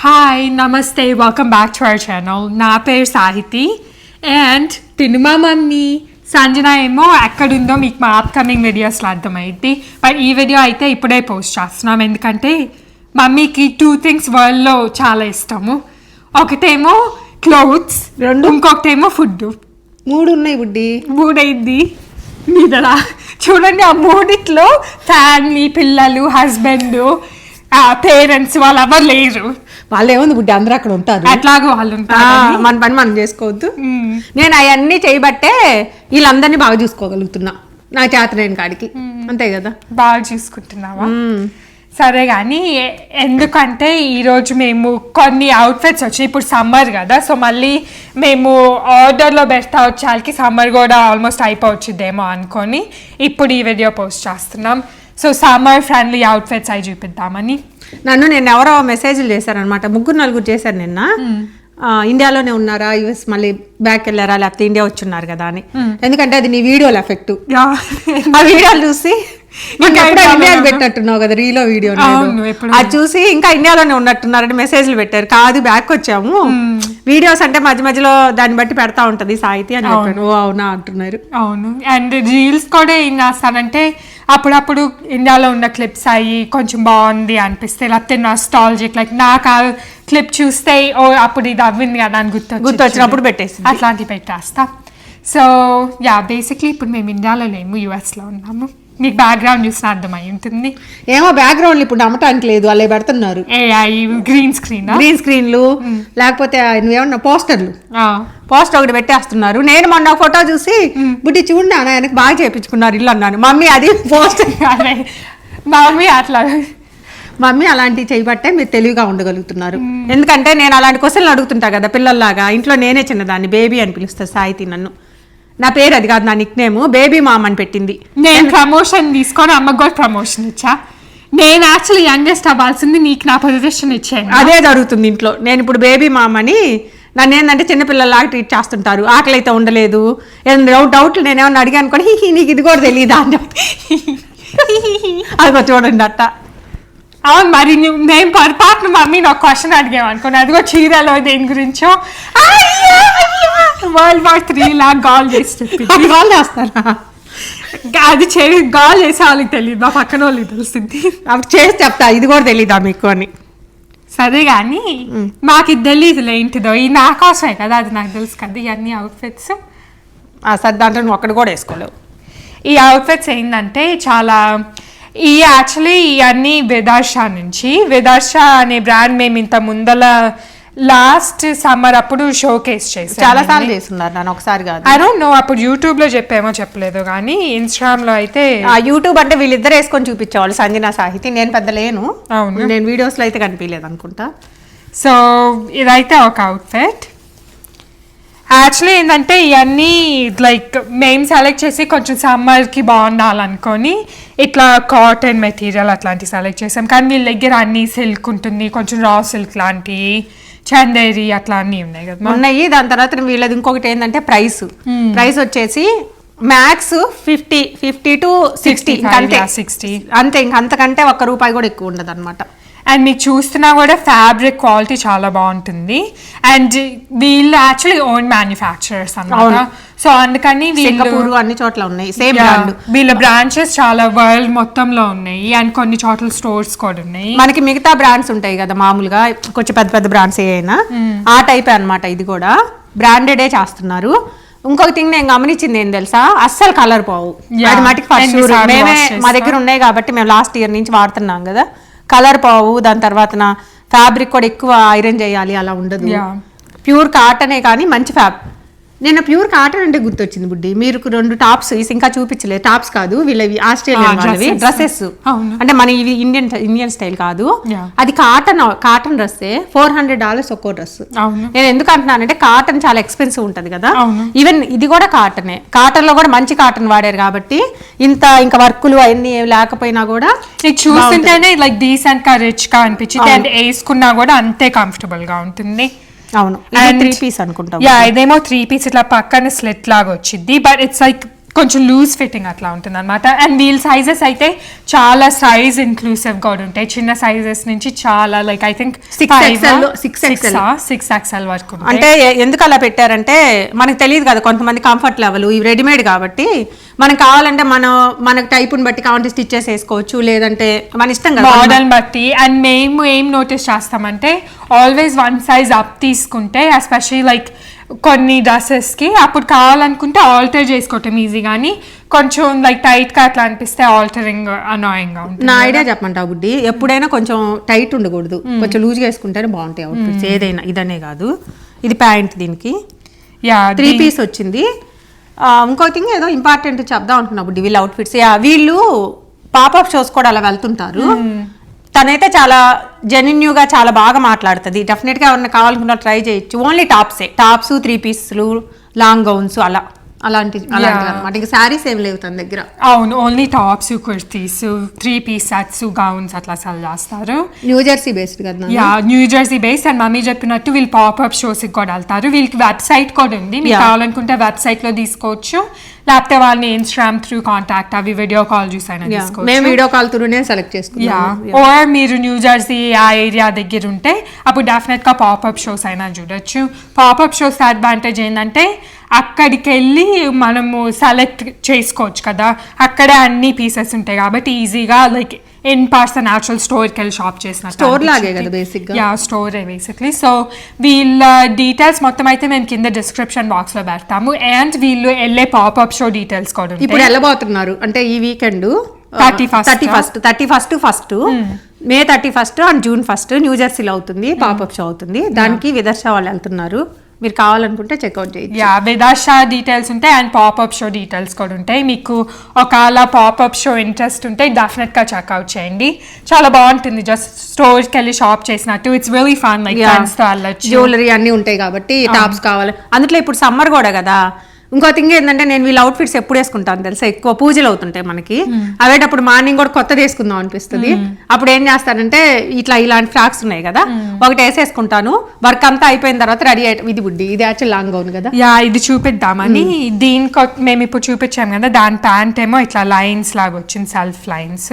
Hi, Namaste, welcome back to our channel. Na పేరు Sahithi and తినుమా mummy Sanjana ఏమో ఎక్కడుందో మీకు మా అప్కమింగ్ వీడియోస్లో అర్థమైంది. బట్ ఈ వీడియో అయితే ఇప్పుడే పోస్ట్ చేస్తున్నాం ఎందుకంటే మమ్మీకి 2 things వరల్డ్లో చాలా ఇష్టము. ఒకటేమో క్లోత్స్, ఇంకొకటేమో ఫుడ్. 3 ఉన్నాయి బుడ్డి. 3 అయింది మీదలా చూడండి. ఆ 3లో ఫ్యామిలీ, పిల్లలు, హస్బెండ్, పేరెంట్స్ వాళ్ళు ఎవరు లేరు. వాళ్ళు ఏముంది బుడ్డి, అందరూ అక్కడ ఉంటారు. అట్లాగో వాళ్ళు ఉంటారు, మన పని మనం చేసుకోవద్దు. నేను అవన్నీ చేయబట్టే వీళ్ళందరినీ బాగా చూసుకోగలుగుతున్నా నా చేతనైన కాడికి. అంతే కదా, బాగా చూసుకుంటున్నావా? సరే కానీ ఎందుకంటే ఈరోజు మేము కొన్ని అవుట్ఫిట్స్ వచ్చాయి. ఇప్పుడు సమ్మర్ కదా, సో మళ్ళీ మేము ఆర్డర్లో పెడతా వచ్చేకి సమ్మర్ కూడా ఆల్మోస్ట్ అయిపోవచ్చుదేమో అనుకొని ఇప్పుడు ఈ వీడియో పోస్ట్ చేస్తున్నాం. సో సమ్మర్ ఫ్రెండ్లీ అవుట్ఫిట్స్ అవి చూపిద్దామని. నేను ఎవరో మెసేజ్లు చేశారనమాట, 3-4 చేశారు నిన్న. ఇండియాలోనే ఉన్నారా, యుఎస్ మళ్ళీ బ్యాక్ వెళ్ళారా, లేకపోతే ఇండియా వచ్చున్నారు కదా అని. ఎందుకంటే అది నీ వీడియోల ఎఫెక్ట్. ఆ వీడియోలు చూసి ఇండియాకి పెట్టినట్టున్నావు కదా రీలో వీడియో, అది చూసి ఇంకా ఇండియాలోనే ఉన్నట్టున్నారని మెసేజ్లు పెట్టారు. కాదు బ్యాక్ వచ్చాము, వీడియోస్ అంటే మధ్య మధ్యలో దాన్ని బట్టి పెడతా ఉంటది సాహితి అని చెప్పాను. ఓ అవునా అంటున్నారు. అవును, అండ్ రీల్స్ కూడా ఏం చేస్తానంటే అప్పుడప్పుడు ఇండియాలో ఉన్న క్లిప్స్ అయ్యి కొంచెం బాగుంది అనిపిస్తే, లేకపోతే నాస్టాల్జిక్ లైక్ నాకు ఆ క్లిప్ చూస్తే ఓ అప్పుడు ఇది అవ్వింది కదా అని గుర్తొచ్చినప్పుడు పెట్టేసి అట్లాంటివి పెట్టేస్తా. సో యా బేసిక్లీ ఇప్పుడు మేము ఇండియాలో లేము, యుఎస్లో ఉన్నాము. మీకు బ్యాక్గ్రౌండ్ చూసిన అర్థమై ఉంటుంది. ఏమో బ్యాక్గ్రౌండ్ ఇప్పుడు నమ్మటానికి లేదు, వాళ్ళే పెడుతున్నారు. గ్రీన్ స్క్రీన్లు లేకపోతే నువ్వేమన్నా పోస్టర్ ఒకటి పెట్టేస్తున్నారు. నేను మొన్న ఫోటో చూసి బుడ్డి చూడండి ఆయనకు బాగా చేయించుకున్నారు ఇల్లు అన్నాను. మమ్మీ అది పోస్టర్ మమ్మీ అలాంటివి చేయబట్టే మీరు తెలివిగా ఉండగలుగుతున్నారు. ఎందుకంటే నేను అలాంటి క్వశ్చన్లు అడుగుతుంటా కదా పిల్లల్లాగా. ఇంట్లో నేనే చిన్నదాన్ని, బేబీ అని పిలుస్తారు సాహితి నన్ను. నా పేరు అది కాదు, నా నిక్ నేమ్ బేబీ మామ్ అని పెట్టింది. నేను ప్రమోషన్ తీసుకొని అమ్మకు కూడా ప్రమోషన్ ఇచ్చా. నేను యాక్చువల్లీ యంగెస్ట్ అవ్వాల్సింది, నీకు నా పొజిషన్ ఇచ్చాను. అదే జరుగుతుంది ఇంట్లో. నేను ఇప్పుడు బేబీ మామ్ అని నన్ను ఏంటంటే చిన్నపిల్లలాగా ట్రీట్ చేస్తుంటారు. ఆకలి అయితే ఉండలేదు, ఏదైనా డౌట్లు నేనేమన్నా అడిగాను కూడా నీకు ఇది కూడా తెలియదా అని చెప్పి అదిగో చూడండి అట్ట. అవును, మరి మేము పొరపాటును మమ్మీ నాకు క్వశ్చన్ అడిగామనుకోండి, అదిగో చీరలో దేని గురించో World War III లా గాల్ చేసి గాల్ చేస్తారా? అది గాల్ చేసే వాళ్ళకి తెలియదు, మా పక్కన వాళ్ళకి తెలుస్తుంది. అప్పుడు చేసి చెప్తా ఇది కూడా తెలీదా మీకు అని. సరే కానీ మాకు ఇది తెలీదులే ఏంటిదో, ఇది నా కోసమే కదా, అది నాకు తెలుసు కదా. ఇవన్నీ అవుట్ఫిట్స్ సరే దాంట్లో నువ్వు ఒక్కటి కూడా వేసుకోలేవు. ఈ అవుట్ఫిట్స్ ఏంటంటే యాక్చువల్లీ ఇవన్నీ విదర్శా నుంచి. విదర్శా అనే బ్రాండ్ మేము ఇంత ముందల లాస్ట్ సమ్మర్ అప్పుడు షో కేస్ చేసాం. చాలా సార్లు చేస్తున్నారు, నన్ను ఒకసారి కాదు. ఐ డోంట్ నో అప్పుడు యూట్యూబ్ లో చెప్పేమో చెప్పలేదు కానీ ఇన్స్టాగ్రామ్ లో అయితే. యూట్యూబ్ అంటే వీళ్ళిద్దరు వేసుకొని చూపించేవాళ్ళు, సంజన సాహితి. నేను పెద్ద లేను, నేను వీడియోస్ లో అయితే కనిపించలేదు అనుకుంటా. సో ఇదైతే ఒక అవుట్ఫిట్. యాక్చువల్లీ ఏంటంటే ఇవన్నీ లైక్ మేము సెలెక్ట్ చేసి కొంచెం సమ్మర్కి బాగుండాలనుకొని ఇట్లా కాటన్ మెటీరియల్ అట్లాంటివి సెలెక్ట్ చేసాం. కానీ వీళ్ళ దగ్గర అన్ని సిల్క్ ఉంటుంది, కొంచెం రా సిల్క్ లాంటివి, చందేరి అట్లా అన్నీ ఉన్నాయి కదా ఉన్నాయి. దాని తర్వాత వీళ్ళది ఇంకొకటి ఏంటంటే ప్రైస్ వచ్చేసి మ్యాక్స్ 50 to 60 అంతే. అంతకంటే ₹1 కూడా ఎక్కువ ఉండదు అనమాట. అండ్ మీకు చూస్తున్నా కూడా ఫ్యాబ్రిక్ క్వాలిటీ చాలా బాగుంటుంది. అండ్ వీళ్ళు యాక్చువల్లీ ఓన్ మ్యానుఫ్యాక్చరర్స్ అన్నమాట. సో అందుకని వీళ్ళు అన్ని చోట్ల ఉన్నాయి, సేమ్ బ్రాండ్. వీళ్ళ బ్రాంచెస్ చాలా వరల్డ్ మొత్తంలో ఉన్నాయి అండ్ కొన్ని చోట్ల స్టోర్స్ కూడా ఉన్నాయి. మనకి మిగతా బ్రాండ్స్ ఉంటాయి కదా మామూలుగా, కొంచెం పెద్ద పెద్ద బ్రాండ్స్ ఏమైనా ఆ టైప్ అనమాట. ఇది కూడా బ్రాండెడే చేస్తున్నారు. ఇంకొక థింగ్ నేను గమనించింది ఏం తెలుసా, అస్సలు కలర్ పోవు. అది మటుకు ఫస్ట్ మేమే మా దగ్గర ఉన్నాయి కాబట్టి మేము లాస్ట్ ఇయర్ నుంచి వాడుతున్నాం కదా, కలర్ పోవు. దాని తర్వాత ఫ్యాబ్రిక్ కూడా ఎక్కువ ఐరన్ చేయాలి అలా ఉండదు. ప్యూర్ కాటనే కానీ మంచి నేను ప్యూర్ కాటన్ అంటే గుర్తొచ్చింది బుడ్డి, మీరు 2 టాప్స్ ఇంకా చూపించలేదు. టాప్స్ కాదు, వీళ్ళవి ఆస్ట్రేలియన్ వాళ్ళవి డ్రెస్సెస్. అంటే మన ఇవి ఇండియన్ స్టైల్ కాదు, అది కాటన్ డ్రెస్సే. $400 ఒక్కో డ్రెస్. నేను ఎందుకు అంటున్నానంటే కాటన్ చాలా ఎక్స్పెన్సివ్ ఉంటది కదా. ఈవెన్ ఇది కూడా కాటనే. కాటన్ లో కూడా మంచి కాటన్ వాడారు కాబట్టి ఇంకా వర్కులు అవన్నీ లేకపోయినా కూడా చూస్తుంటేనే లైక్ డీసెంట్ గా రిచ్ గా అనిపించింది. అండ్ వేసుకున్నా కూడా అంతే కంఫర్టబుల్ గా ఉంటుంది. అవును, 3 పీస్ అనుకుంటా. ఇదేమో 3 పీస్ ఇట్లా పక్కన స్లిట్ లాగా వచ్చింది. బట్ ఇట్స్ లైక్ కొంచెం లూజ్ ఫిట్టింగ్ అట్లా ఉంటుంది అనమాట. అండ్ వీల్ సైజెస్ అయితే చాలా సైజ్ ఇంక్లూసివ్ గా ఉంటాయి. చిన్న సైజెస్ నుంచి చాలా లైక్ ఐ థింక్ 6XL వరకు. అంటే ఎందుకు అలా పెట్టారంటే మనకు తెలియదు కదా, కొంతమంది కంఫర్ట్ లెవెల్ ఇవి రెడీమేడ్ కాబట్టి మనకు కావాలంటే మనకు టైపుని బట్టి కావాలంటే స్టిచెస్ వేసుకోవచ్చు, లేదంటే మన ఇష్టం కదా మోడల్ బట్టి. అండ్ మేము ఏం నోటీస్ చేస్తామంటే ఆల్వేస్ వన్ సైజ్ అప్ తీసుకుంటే ఎస్పెషల్లీ లైక్ కొన్ని డ్రెస్సెస్కి అప్పుడు కావాలనుకుంటే ఆల్టర్ చేసుకోవటం ఈజీ, కానీ కొంచెం లైక్ టైట్గా అట్లా అనిపిస్తే ఆల్టరింగ్ అనాయింగ్గా ఉంటుంది. నా ఐడియా చెప్పమంటా బుడ్డి, ఎప్పుడైనా కొంచెం టైట్ ఉండకూడదు, కొంచెం లూజ్గా వేసుకుంటేనే బాగుంటాయి అవుట్ఫిట్స్ ఏదైనా. ఇదనే కాదు, ఇది ప్యాంట్ దీనికి 3 పీస్ వచ్చింది. ఇంకో థింగ్ ఏదో ఇంపార్టెంట్ చెప్దాం అంటున్నా బుడ్డి, వీళ్ళ అవుట్ఫిట్స్ వీళ్ళు పాపప్ షోస్ కూడా అలా వెళ్తుంటారు. తనైతే చాలా జెన్యూన్గా చాలా బాగా మాట్లాడుతుంది. డెఫినెట్గా ఎవరైనా కావాలనుకున్నా ట్రై చేయొచ్చు. ఓన్లీ టాప్స్ 3 పీస్లు లాంగ్ గౌన్స్ అలాంటి అనమాట. ఇంకా శారీస్ ఏం లేవు తన దగ్గర. అవును, only tops, kurtis, 3 piece sets, gowns అట్లా సెల్ చేస్తారు. న్యూజెర్సీ బేస్డ్ కదా. New Jersey based. అండ్ మమ్మీ చెప్పినట్టు వీళ్ళు పాపప్ షోస్ కూడా వెళ్తారు. వీళ్ళకి వెబ్సైట్ కూడా ఉంది, మీకు కావాలనుకుంటే వెబ్సైట్ లో తీసుకోవచ్చు, లేకపోతే వాళ్ళని ఇన్స్టాగ్రామ్ త్రూ కాంటాక్ట్ అవి వీడియో కాల్ చూసైనా తీసుకోవచ్చు. మేము వీడియో కాల్ త్రూనే సెలెక్ట్ చేసుకున్నాం. ఓర్ మీరు న్యూజెర్సీ ఆ ఏరియా దగ్గర ఉంటే అప్పుడు డెఫినెట్ గా పాపప్ షోస్ అయినా చూడొచ్చు. పాపప్ షోస్ అడ్వాంటేజ్ ఏంటంటే అక్కడికి వెళ్ళి మనము సెలెక్ట్ చేసుకోవచ్చు కదా, అక్కడే అన్ని పీసెస్ ఉంటాయి కాబట్టి ఈజీగా లైక్ ఇన్ పర్సన్ యాక్చువల్ స్టోర్కి వెళ్ళి షాప్ చేసిన స్టోర్ లాగే కదా బేసిక్గా. స్టోరే బేసిక్లీ. సో వీళ్ళ డీటెయిల్స్ మొత్తం అయితే మేము కింద డిస్క్రిప్షన్ బాక్స్ లో పెడతాము. అండ్ వీళ్ళు వెళ్ళే పాపప్ షో డీటెయిల్స్ కూడా ఉంటాయి. ఇప్పుడు వెళ్ళబోతున్నారు అంటే ఈ weekend 31st May 31 and June 1 న్యూజెర్సీలో అవుతుంది, పాపప్ షో అవుతుంది. దానికి విదర్శ వాళ్ళు వెళ్తున్నారు. మీరు కావాలనుకుంటే చెక్అవుట్ చేయొచ్చు. విదర్శ డీటెయిల్స్ ఉంటాయి అండ్ పాపప్ షో డీటెయిల్స్ కూడా ఉంటాయి. మీకు ఒకవేళ పాపప్ షో ఇంట్రెస్ట్ ఉంటే డెఫినెట్ గా చెక్అవుట్ చేయండి. చాలా బాగుంటుంది, జస్ట్ స్టోర్కి వెళ్ళి షాప్ చేసినట్టు. It's really fun, like friends తో వెళ్ళొచ్చు. జ్యువెలరీ అన్ని ఉంటాయి కాబట్టి టాప్స్ కావాలి. అందులో ఇప్పుడు సమ్మర్ కూడా కదా. ఇంకో థింగ్ ఏంటంటే నేను వీళ్ళ అవుట్ఫిట్స్ ఎప్పుడు వేసుకుంటాను తెలుసా, ఎక్కువ పూజలు అవుతుంటాయి మనకి, అవేటప్పుడు మార్నింగ్ కూడా కొత్తది వేసుకుందాం అనిపిస్తుంది. అప్పుడు ఏం చేస్తానంటే ఇలాంటి ఫ్రాక్స్ ఉన్నాయి కదా, ఒకటి వేసేసుకుంటాను. వర్క్ అంతా అయిపోయిన తర్వాత రెడీ అయ్యి ఇది బుడ్డి, ఇది యాక్చువల్ లాంగ్ గౌన్ కదా, ఇది చూపిద్దామని దీనికి మేము ఇప్పుడు చూపించాము కదా. దాని ప్యాంట్ ఏమో ఇట్లా లైన్స్ లాగా వచ్చింది, సెల్ఫ్ లైన్స్.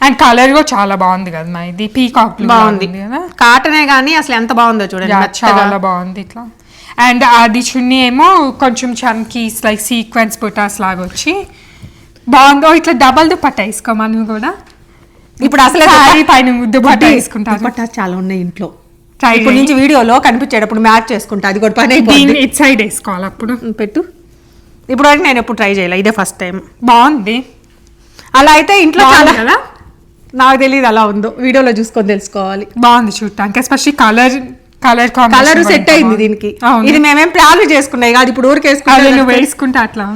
అండ్ కలర్ కూడా చాలా బాగుంది కదా మా, ఇది పీకాక్ బాగుంది కదా, కాటనే కానీ అసలు ఎంత బాగుందో చూడండి, చాలా బాగుంది ఇట్లా. అండ్ అది చున్నీ ఏమో కొంచెం చమ్కీస్ లైక్ సీక్వెన్స్ బుటాస్ లాగా వచ్చి బాగుందో. ఇట్లా డబల్ దుపట్టా వేసుకో మనం కూడా. ఇప్పుడు అసలు పైన దుపట్టా వేసుకుంటాం, చాలా ఉన్నాయి ఇంట్లో. ఇప్పుడు నుంచి వీడియోలో కనిపించేటప్పుడు మ్యాచ్ చేసుకుంటా, అది కూడా పని అయిపోయింది. ఇట్ సైడ్ వేసుకోవాలి అప్పుడు పెట్టు. ఇప్పుడు వరకు నేను ఎప్పుడు ట్రై చేయాలి, ఇదే ఫస్ట్ టైం. బాగుంది. అలా అయితే ఇంట్లో చాలా కదా, నాకు తెలియదు అలా ఉందో, వీడియోలో చూసుకొని తెలుసుకోవాలి. బాగుంది చూడటానికి, ఎస్పెషల్లీ కలర్ సెట్ అయింది దీనికి. ఇది మేమేం ప్లాన్ చేసుకున్నాయి కాదు, ఇప్పుడు ఊరికి వేసుకుంటే అట్లా.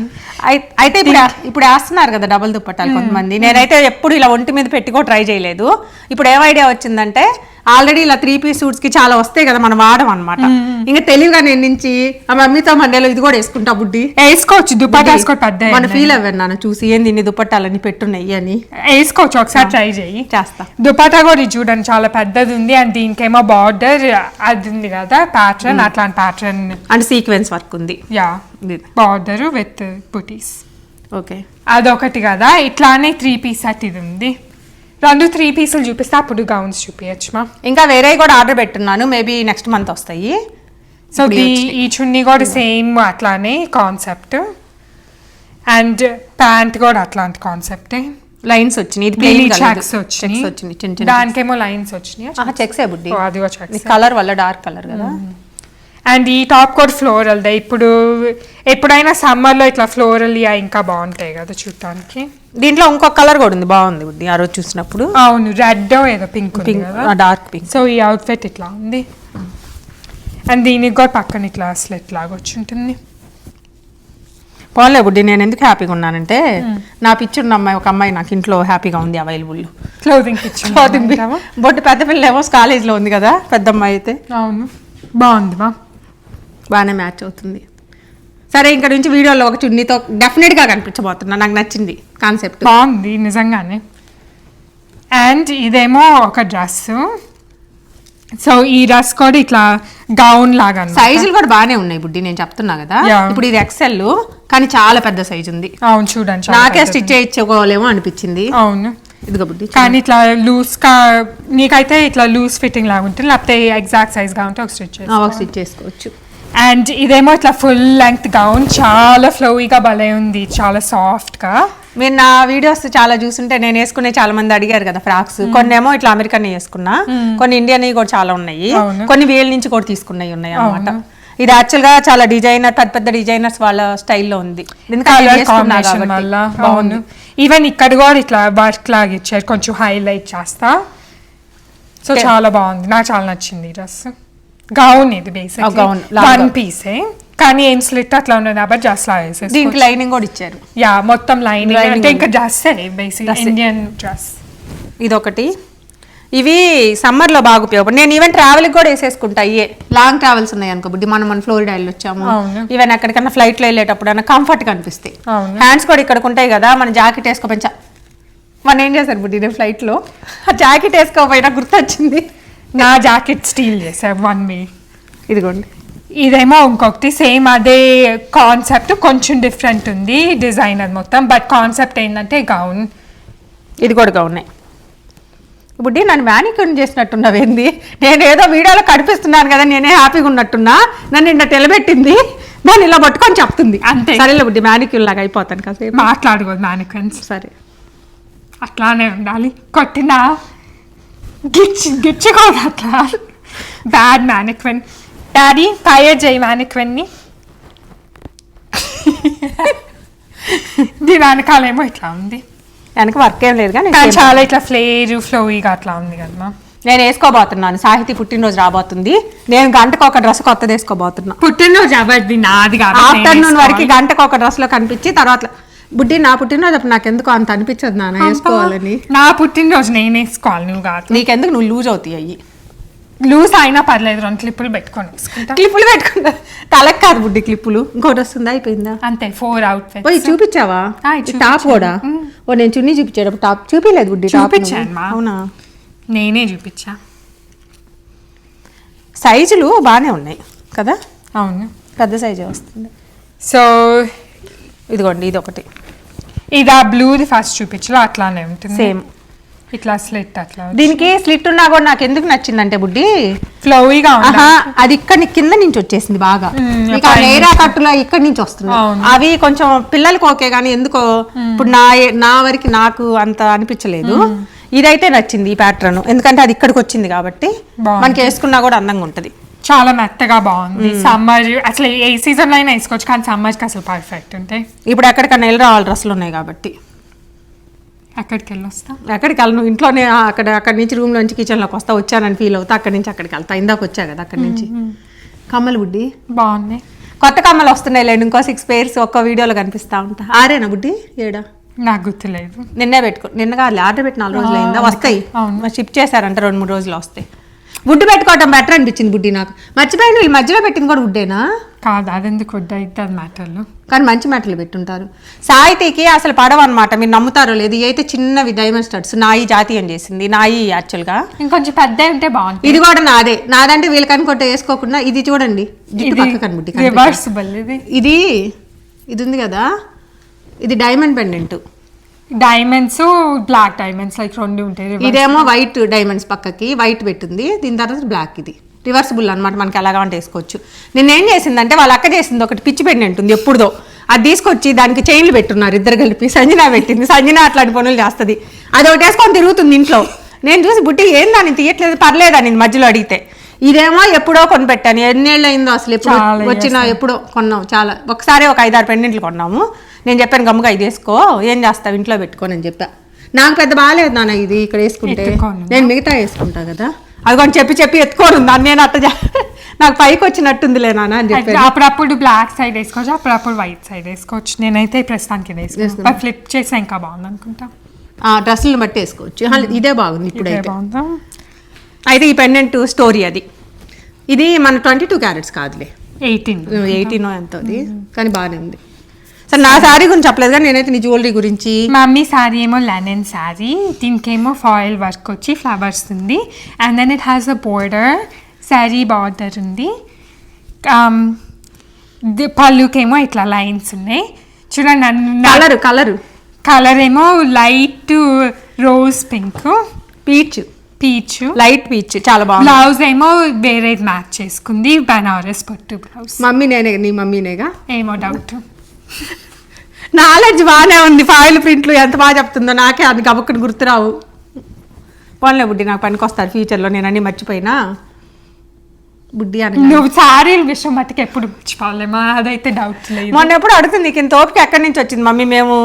అయితే ఇప్పుడు వేస్తున్నారు కదా డబుల్ దుప్పట్టాలు కొంతమంది. నేనైతే ఎప్పుడు ఇలా ఒంటి మీద పెట్టుకో ట్రై చేయలేదు. ఇప్పుడు ఏం ఐడియా వచ్చిందంటే, ఆల్రెడీ ఇలా 3 పీస్ సూట్స్ కి చాలా వస్తాయి కదా, మనం వాడడం అనమాట. ఇంకా తెలివిగా నేను నుంచి ఆ మమ్మీతో మండేలో ఇది కూడా వేసుకుంటా బుడ్డి, వేసుకోవచ్చు దుపట్టా వేసుకోవచ్చు. పెద్ద మన ఫీల్ అవ్వాను నాన్న చూసి, ఏంది ఇన్ని దుపట్టాలని పెట్టున్నాయి అని. వేసుకోవచ్చు, ఒకసారి ట్రై చేయి. చేస్తా. దుపట్టా కూడా చూడండి చాలా పెద్దది ఉంది. అండ్ దీనికేమో బార్డర్ అది ఉంది కదా ప్యాటర్న్, అట్లాంటి ప్యాటర్న్ అండ్ సీక్వెన్స్ వర్క్ ఉంది. Border with buttis. ఓకే, అదొకటి కదా. ఇట్లానే 3 పీస్ సెట్ ఇది ఉంది. 2 3 పీసులు చూపిస్తే అప్పుడు గౌన్స్ చూపించచ్చు మా. ఇంకా వేరే కూడా ఆర్డర్ పెట్టున్నాను, మేబీ నెక్స్ట్ మంత్ వస్తాయి. సో ఈ చున్నీ కూడా సేమ్ అట్లానే కాన్సెప్ట్. అండ్ ప్యాంట్ కూడా అట్లాంటి కాన్సెప్టే. లైన్స్ వచ్చినాయి, చెక్స్ వచ్చినాయి, దానికేమో లైన్స్ వచ్చినాయి. చెక్స్ బుడ్డి, అది చెక్స్. కలర్ వల్ల డార్క్ కలర్ కదా. అండ్ ఈ టాప్ కూడా ఫ్లోరల్ దే. ఇప్పుడు ఎప్పుడైనా సమ్మర్లో ఇట్లా ఫ్లోరల్ ఇంకా బాగుంటాయి కదా చూడటానికి. దీంట్లో ఇంకొక కలర్ కూడా ఉంది, బాగుంది బుడ్డి ఆ రోజు చూసినప్పుడు. అవును, రెడ్ ఏదో పింక్ డార్క్ పింక్. సో ఈ అవుట్ఫిట్ ఇట్లా ఉంది. అండ్ దీనికి కూడా పక్కన ఇట్లా స్లిట్ లాగా వచ్చి ఉంటుంది. పోన్లే బుడ్డి, నేను ఎందుకు హ్యాపీగా ఉన్నానంటే నా పిచ్చి ఉన్న అమ్మాయి, ఒక అమ్మాయి నాకు ఇంట్లో హ్యాపీగా ఉంది అవైలబుల్. క్లోతింగ్ బొట్టు పెద్ద పిల్ల ఏమో కాలేజ్లో ఉంది కదా పెద్ద అమ్మాయి అయితే. అవును, బాగుంది మా, బాగానే మ్యాచ్ అవుతుంది. సరే, ఇక్కడ నుంచి వీడియోలో ఒక చున్నీతో డెఫినెట్గా కనిపించబోతున్నా. నాకు నచ్చింది కాన్సెప్ట్, బాగుంది నిజంగానే. అండ్ ఇదేమో ఒక డ్రెస్, సో ఈ డ్రెస్ కూడా ఇట్లా గౌన్ లాగా సైజులు కూడా బాగానే ఉన్నాయి బుడ్డి, నేను చెప్తున్నా కదా. ఇప్పుడు ఇది ఎక్సెల్ కానీ చాలా పెద్ద సైజ్ ఉంది. అవును చూడండి, నాకే స్టిచ్ చేయించుకోవాలేమో అనిపించింది. అవును ఇదిగో బుడ్డి, కానీ ఇట్లా లూజ్ గా నీకైతే ఇట్లా లూజ్ ఫిట్టింగ్ లాగా ఉంటుంది, లేకపోతే ఎగ్జాక్ట్ సైజ్ గా ఉంటే ఒక స్టిచ్ చేసుకోవచ్చు. అండ్ ఇదేమో ఇట్లా ఫుల్ లెంగ్త్ గౌన్, చాలా ఫ్లోయిగా భలే ఉంది, చాలా సాఫ్ట్ గా. మీరు నా వీడియోస్ చాలా చూస్తుంటే నేను వేసుకునే చాలా మంది అడిగారు కదా ఫ్రాక్స్, కొన్ని ఏమో ఇట్లా అమెరికన్ వేసుకున్నా, కొన్ని ఇండియన్ కూడా చాలా ఉన్నాయి, కొన్ని వేల నుంచి కూడా తీసుకున్నాయి ఉన్నాయి అన్నమాట. ఇది యాక్చువల్ గా చాలా డిజైనర్, పెద్ద పెద్ద డిజైనర్స్ వాళ్ళ స్టైల్లో ఉంది. బాగుంది. ఈవెన్ ఇక్కడ కూడా ఇట్లా వర్క్ లాగా ఇచ్చారు, కొంచెం హైలైట్ చేస్తా. సో చాలా బాగుంది, నాకు చాలా నచ్చింది డ్రెస్. గౌన్ ఇది బేసిక్ వన్ పీసే, కానీ ఏం స్లిట్ అట్లా ఉండదు కాబట్టి జస్ట్ లా వేసేసి దీనికి లైనింగ్ కూడా ఇచ్చారు. యా మొత్తం లైనింగ్ అంటే ఇంకా డ్రెస్ బేసిక్ ఇండియన్ డ్రెస్. ఇదొకటి, ఇవి సమ్మర్ లో బాగా ఉపయోగపడు. నేను ఈవెన్ ట్రావెల్ కూడా వేసేసుకుంటా. అయ్యే లాంగ్ ట్రావెల్స్ ఉన్నాయి అనుకో బుడ్డి, మన ఫ్లోరిడా వెళ్ళి వచ్చాము, ఈవెన్ ఎక్కడికన్నా ఫ్లైట్ లో వెళ్ళేటప్పుడు అన్న కంఫర్ట్ గా అనిపిస్తాయి. హ్యాండ్స్ కూడా ఇక్కడ ఉంటాయి కదా, మన జాకెట్ వేసుకోపోయి మన ఏం చేశారు బుడ్డి, నేను ఫ్లైట్ లో ఆ జాకెట్ వేసుకోపోయినా గుర్తొచ్చింది, నా జాకెట్ స్టీల్ చేశారు 1 మే. ఇదిగోండి, ఇదేమో ఇంకొకటి సేమ్ అదే కాన్సెప్ట్, కొంచెం డిఫరెంట్ ఉంది డిజైన్ అది మొత్తం, బట్ కాన్సెప్ట్ ఏంటంటే గౌన్. ఇది కూడా గౌన్. బుడ్డి నన్ను మ్యానిక్యూర్ చేసినట్టున్నావేంది, నేను ఏదో వీడియోలో కనిపిస్తున్నాను కదా, నేనే హ్యాపీగా ఉన్నట్టున్నా, నన్ను ఇంత తెలబెట్టింది, దాన్ని ఇలా పట్టుకొని చెప్తుంది అంతే. సరేలే బుడ్డి, మ్యానిక్యూర్ లాగా అయిపోతాను కాసేపు, మాట్లాడకూడదు మ్యానిక్విన్స్. సరే అట్లానే ఉండాలి, కొట్టినా గిచ్చుకోదు అట్లా. Bad mannequin. డాడీ ఫైర్ చేయి మ్యానిక్విన్ని. దీని వెనకాలేమో ఇట్లా ఉంది, వెనక వర్క్ ఏం లేదు కానీ చాలా ఇట్లా ఫ్లోయిగా అట్లా ఉంది కదా. నేను వేసుకోబోతున్నాను, సాహితీ పుట్టినరోజు రాబోతుంది, నేను గంటకు ఒక డ్రెస్ కొత్తది వేసుకోబోతున్నా. పుట్టినరోజు అవద్ది నాది కాదు, ఆఫ్టర్నూన్ వరకు గంటకు ఒక డ్రెస్ లో కనిపించి తర్వాత బుడ్డి నా పుట్టినరోజు అప్పుడు నాకు ఎందుకు అంత అనిపించదు నాన్న వేసుకోవాలని. నా పుట్టినరోజు నేను వేసుకోవాలి, నువ్వు కాదు. నీకెందుకు, నువ్వు లూజ్ అవుతాయి. అయ్యి లూజ్ అయినా పర్లేదు, 2 క్లిప్పులు పెట్టుకొని వేసుకుంటా. క్లిప్పులు పెట్టుకుంటా, తలకు కాదు బుడ్డి క్లిప్పులు. ఇంకోటి వస్తుందా, అయిపోయిందా? అంతే 4 అవుట్ఫిట్స్. పోయి చూపించావా టాప్ కూడా? ఓ నేను చున్నీ చూపించాడు, టాప్ చూపించలేదు బుడ్డి. చూపించాను, అవునా? నేనే చూపించా. సైజులు బాగానే ఉన్నాయి కదా. అవును, పెద్ద సైజే వస్తుంది. సో ఇదిగోండి, ఇది ఒకటి. ఇది ఆ బ్లూది ఫస్ట్ చూపించలో అట్లానే ఉంటుంది, సేమ్ ఇట్లా స్లిట్ అట్లా. దీనికి స్లిట్ ఉన్నా కూడా నాకు ఎందుకు నచ్చిందంటే బుడ్డి, ఫ్లోయిగా అది ఇక్కడ కింద నుంచి వచ్చేసింది బాగా, నేరా కట్టులో ఇక్కడ నుంచి వస్తుంది. అవి కొంచెం పిల్లలకి ఓకే కానీ ఎందుకో ఇప్పుడు నా వరకు నాకు అంత అనిపించలేదు. ఇదైతే నచ్చింది ఈ ప్యాటర్న్, ఎందుకంటే అది ఇక్కడికి వచ్చింది కాబట్టి మనకి వేసుకున్నా కూడా అందంగా ఉంటది. చాలా మెత్తగా బాగుంది. సమ్మర్ అసలు ఏ సీజన్ లో అయినా వేసుకోవచ్చు, కానీ సమ్మర్కి అసలు పర్ఫెక్ట్ ఉంటాయి. ఇప్పుడు ఎక్కడికన్నా వెళ్ళి రావాలి, డ్రెస్సులు ఉన్నాయి కాబట్టి. ఎక్కడికి వెళ్ళొస్తా? ఎక్కడికి వెళ్ళను, ఇంట్లోనే. అక్కడి నుంచి రూమ్ నుంచి కిచెన్ లోకి వస్తా, వచ్చానని ఫీల్ అవుతా, అక్కడి నుంచి అక్కడికి వెళ్తా. ఇందాక వచ్చా కదా అక్కడి నుంచి. కమ్మలు బుడ్డి బాగున్నాయి, కొత్త కమ్మలు వస్తున్నాయి లేండి, ఇంకో 6 pairs ఒక్క వీడియోలో కనిపిస్తా ఉంటా. ఆరేనా బుడ్డి? ఏడా నాకు గుర్తులేదు. నిన్న కాదు, ఆర్డర్ పెట్టి 4 రోజులు అయిందా, వస్తాయి. షిప్ చేశారంట, 2-3 రోజులు వస్తాయి. వుడ్ పెట్టుకోవటం బెటర్ అనిపించింది బుడ్డి నాకు. మర్చిపోయిన వీళ్ళు మధ్యలో పెట్టింది కూడా వుడ్డేనా? కాదు, అదెందుకు వుడ్ అయితే మ్యాటర్లు, కానీ మంచి మ్యాటర్లు పెట్టుంటారు. సాహితీకి అసలు పడవన్నమాట, మీరు నమ్ముతారో లేదు. అయితే చిన్నవి డైమండ్ స్టడ్స్ నాయి జాతీయం చేసింది, నాయి యాక్చువల్గా ఇంకొంచెం పెద్ద ఉంటే బాగుంటుంది. ఇది కూడా నాదంటే వీళ్ళకి అనుకుంటే వేసుకోకుండా. ఇది చూడండి, రివర్సిబుల్. ఇది ఉంది కదా, ఇది diamond pendant. Diamonds, black diamonds like 2 ఉంటాయి. ఇదేమో వైట్ డైమండ్స్, పక్కకి వైట్ పెట్టింది, దీని తర్వాత బ్లాక్. ఇది రివర్సిబుల్ అనమాట, మనకి ఎలాగా అంటే వేసుకోవచ్చు. నేనేం చేసిందంటే వాళ్ళ అక్క చేసింది ఒకటి పిచ్చి పెండెంట్ ఉంది ఎప్పుడుదో, అది తీసుకొచ్చి దానికి చైన్లు పెట్టున్నారు ఇద్దరు కలిపి. సంజన పెట్టింది, సంజన అట్లాంటి పనులు చేస్తుంది. అది ఒకటి వేసుకొని తిరుగుతుంది ఇంట్లో. నేను చూసి బుట్టి ఏం దాన్ని తీయట్లేదు, పర్లేదని మధ్యలో అడిగితే. ఇదేమో ఎప్పుడో కొనిపెట్టాను, ఎన్నేళ్ళు అయిందో అసలు, ఎప్పుడు వచ్చినా ఎప్పుడో కొన్నాం. చాలా ఒకసారి ఒక 5-6 పెండెంట్లు కొన్నాము. నేను చెప్పాను గమ్ముగా ఇది వేసుకో, ఏం చేస్తావు ఇంట్లో పెట్టుకోని అని చెప్పా. నాకు పెద్ద బాగాలేదు నాన్న ఇది ఇక్కడ వేసుకుంటే, నేను మిగతా వేసుకుంటా కదా. అది కొంచెం చెప్పి ఎత్తుకోను దాన్ని, నేను అట్ట నాకు పైకి వచ్చినట్టుందిలే నాన్న అని చెప్పి. అప్పుడప్పుడు బ్లాక్ సైడ్ వేసుకోవచ్చు, అప్పుడప్పుడు వైట్ సైడ్ వేసుకోవచ్చు. నేనైతే ప్రస్తుతానికి వేసుకోవచ్చు, ఫ్లిప్ చేసినా ఇంకా బాగుంది అనుకుంటా. డ్రెస్సులను బట్టి వేసుకోవచ్చు. ఇదే బాగుంది ఇప్పుడైతే. అయితే ఈ పెండెంట్ స్టోరీ అది. ఇది మన 22 క్యారెట్స్ కాదులే, 18 ఎంతో అది, కానీ బాగానే ఉంది. సరే నా శారీ గురించి చెప్పలేదు కానీ నేనైతే నీ జ్యువెలరీ గురించి. మమ్మీ శారీ ఏమో లెనిన్ శారీ, దీనికేమో ఫాయిల్ వర్క్ వచ్చి ఫ్లవర్స్ ఉంది. And then it has a border, sari border ఉంది. పళ్ళుకేమో ఇట్లా లైన్స్ ఉన్నాయి చూడండి. కలర్ ఏమో light rose pink, peach light peach చాలా బాగుంది. బ్లౌజ్ ఏమో వేరే మ్యాచ్ చేసుకుంది, బనారస్ పట్టు బ్లౌజ్. నీ మమ్మీనేగా ఏమో డౌట్. నాలెడ్జ్ బాగానే ఉంది. ఫాయిల్ ప్రింట్లు ఎంత బాగా చెప్తుందో నాకే అది గబుక్కుని గుర్తురావు. పోన్లే బుడ్డి, నాకు పనికి వస్తారు ఫ్యూచర్లో, నేను అన్నీ మర్చిపోయినా. బుడ్డి అని నువ్వు శారీల విషయం మట్టుకు ఎప్పుడు మర్చిపోలేమా, అదైతే డౌట్ లేదు. మొన్న ఎప్పుడు అడుగుతుంది నీకు ఇంత ఓపిక ఎక్కడి నుంచి వచ్చింది మమ్మీ, మేము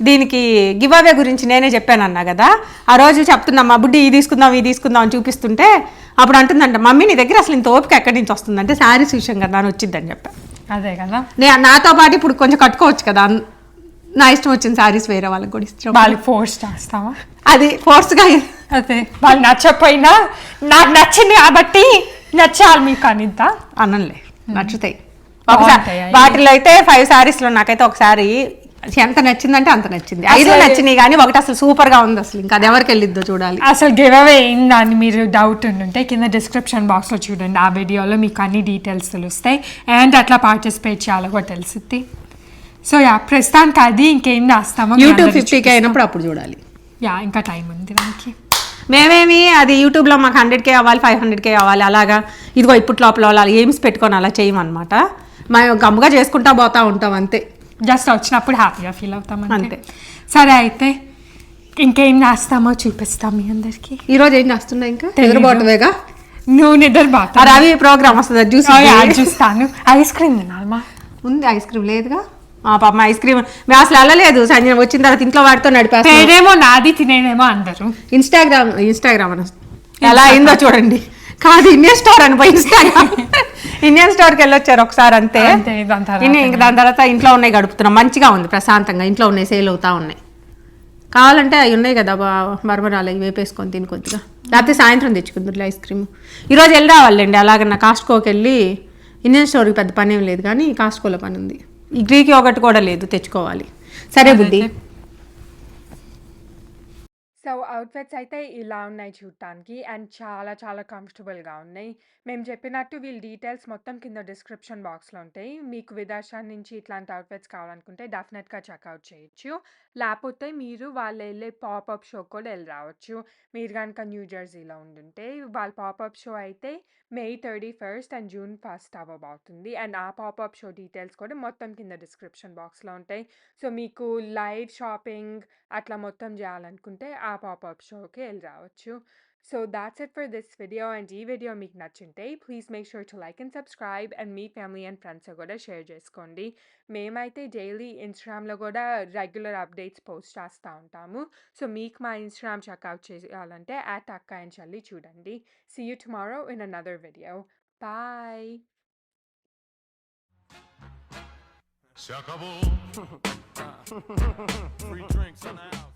దీనికి గివ్ అవే గురించి నేనే చెప్పాను అన్నా కదా, ఆ రోజు చెప్తున్నామ్మా బుడ్డి ఇది తీసుకుందాం అని చూపిస్తుంటే అప్పుడు అంటుందంట మమ్మీ నీ దగ్గర అసలు ఇంత ఓపిక ఎక్కడి నుంచి వస్తుందంటే శారీస్ విషయం కదా అని వచ్చిందని చెప్పా. అదే కదా, నాతో పాటు ఇప్పుడు కొంచెం కట్టుకోవచ్చు కదా, నా ఇష్టం వచ్చిన శారీస్ వేరే వాళ్ళకి కూడా ఇష్టం. వాళ్ళకి ఫోర్స్ చేస్తావా? అది ఫోర్స్గా అదే, వాళ్ళు నచ్చకపోయినా నాకు నచ్చింది కాబట్టి నచ్చాలి మీకు అనిద్దా అనంలే, నచ్చుతాయి. వాటిలో అయితే 5 శారీస్లో నాకైతే ఒకసారి ఎంత నచ్చిందంటే అంత నచ్చింది. 5 నచ్చినాయి కానీ ఒకటి అసలు సూపర్ గా ఉంది. అసలు ఇంకా అది ఎవరికి వెళ్ళిద్దో చూడాలి. అసలు గివ్ అవే అయిందని మీరు డౌట్ ఉంటే కింద డిస్క్రిప్షన్ బాక్స్ లో చూడండి, ఆ వీడియోలో మీకు అన్ని డీటెయిల్స్ తెలుస్తాయి అండ్ అట్లా పార్టిసిపేట్ చేయాలో కూడా తెలుస్తుంది. సో యా, ప్రస్తుతానికి అది ఇంకేం రాస్తామో యూట్యూబ్ 50K అయినప్పుడు అప్పుడు చూడాలి. యా, ఇంకా టైం ఉంది దానికి. మేమేమి అది యూట్యూబ్లో మాకు 100K అవ్వాలి 500K అవ్వాలి అలాగా ఇదిగో ఇప్పటి లోపల అలా ఎయిమ్స్ పెట్టుకొని అలా చేయమన్నమాట. మేము గమ్ముగా చేసుకుంటా పోతా ఉంటాం అంతే. జస్ట్ వచ్చినప్పుడు హ్యాపీగా ఫీల్ అవుతాం అంతే. సరే అయితే ఇంకేం చేస్తామో చూపిస్తాం మీ అందరికి. ఈరోజు ఏం చేస్తున్నా ఇంకా నిద్రపోవటమేగా. నువ్వు నిద్రపోతా, రవి ప్రోగ్రామ్ వస్తుంది చూస్తాను. ఐస్ క్రీమ్ తినాలమ్మా. ఉంది ఐస్ క్రీమ్ లేదుగా పాప, ఐస్ క్రీమ్ మేము అసలు వెళ్ళలేదు. సంజన వచ్చిన తర్వాత ఇంట్లో వాడితో నడిపేమో నాది తినేనేమో అందరూ. ఇన్స్టాగ్రామ్ అని ఎలా అయిందో చూడండి. కాదు ఇండియన్ స్టోర్ అని పోయి ఇండియన్ స్టోర్కి వెళ్ళొచ్చారు ఒకసారి అంతే. దాని తర్వాత ఇంట్లో ఉన్నాయి గడుపుతున్నాం. మంచిగా ఉంది, ప్రశాంతంగా ఇంట్లో ఉన్నాయి, సేల్ అవుతా ఉన్నాయి. కావాలంటే అవి ఉన్నాయి కదా మరమరాలు, అవి వేపేసుకొని తిని కొద్దిగా, లేకపోతే సాయంత్రం తెచ్చుకుందరు ఐస్ క్రీమ్. ఈరోజు వెళ్ళి రావాలండి అలాగన్నా. కాస్ట్కోకి వెళ్ళి ఇండియన్ స్టోర్కి పెద్ద పని ఏం లేదు కానీ కాస్ట్కోలో పని ఉంది. ఈ గ్రీక్ యోగర్ట్ కూడా లేదు, తెచ్చుకోవాలి. సరే బుద్ధి. సో అవుట్ఫిట్స్ అయితే ఇలా ఉన్నాయి చూడటానికి అండ్ చాలా చాలా కంఫర్టబుల్గా ఉన్నాయి. మేము చెప్పినట్టు వీళ్ళ డీటెయిల్స్ మొత్తం కింద డిస్క్రిప్షన్ బాక్స్లో ఉంటాయి. మీకు విదేశాల నుంచి ఇట్లాంటి అవుట్ఫిట్స్ కావాలనుకుంటే డెఫినెట్గా చెక్అవుట్ చేయొచ్చు. లేకపోతే మీరు వాళ్ళు వెళ్ళే పాపప్ షో కూడా వెళ్ళి రావచ్చు. మీరు కనుక న్యూ జెర్సీలో ఉండుంటే వాళ్ళ పాపప్ షో అయితే May 31st and June 1st అవ్వబోతుంది. అండ్ ఆ పాపప్ షో డీటెయిల్స్ కూడా మొత్తం కింద డిస్క్రిప్షన్ బాక్స్లో ఉంటాయి. సో మీకు లైవ్ షాపింగ్ అట్లా మొత్తం చేయాలనుకుంటే ఆ పాపప్ షోకి వెళ్ళి రావచ్చు. So that's it for this video. And ఈ వీడియో మీకు నచ్చుంటే please make sure to like and subscribe and మీ ఫ్యామిలీ అండ్ ఫ్రెండ్స్ కూడా షేర్ చేసుకోండి. మేమైతే డైలీ ఇన్స్టాగ్రామ్లో కూడా రెగ్యులర్ అప్డేట్స్ పోస్ట్ చేస్తూ ఉంటాము. సో మీకు మా ఇన్స్టాగ్రామ్ చెక్అవుట్ చేయాలంటే @akkaandchelli చూడండి. See you tomorrow in another video. Bye. Se acabó. Free drinks in the house.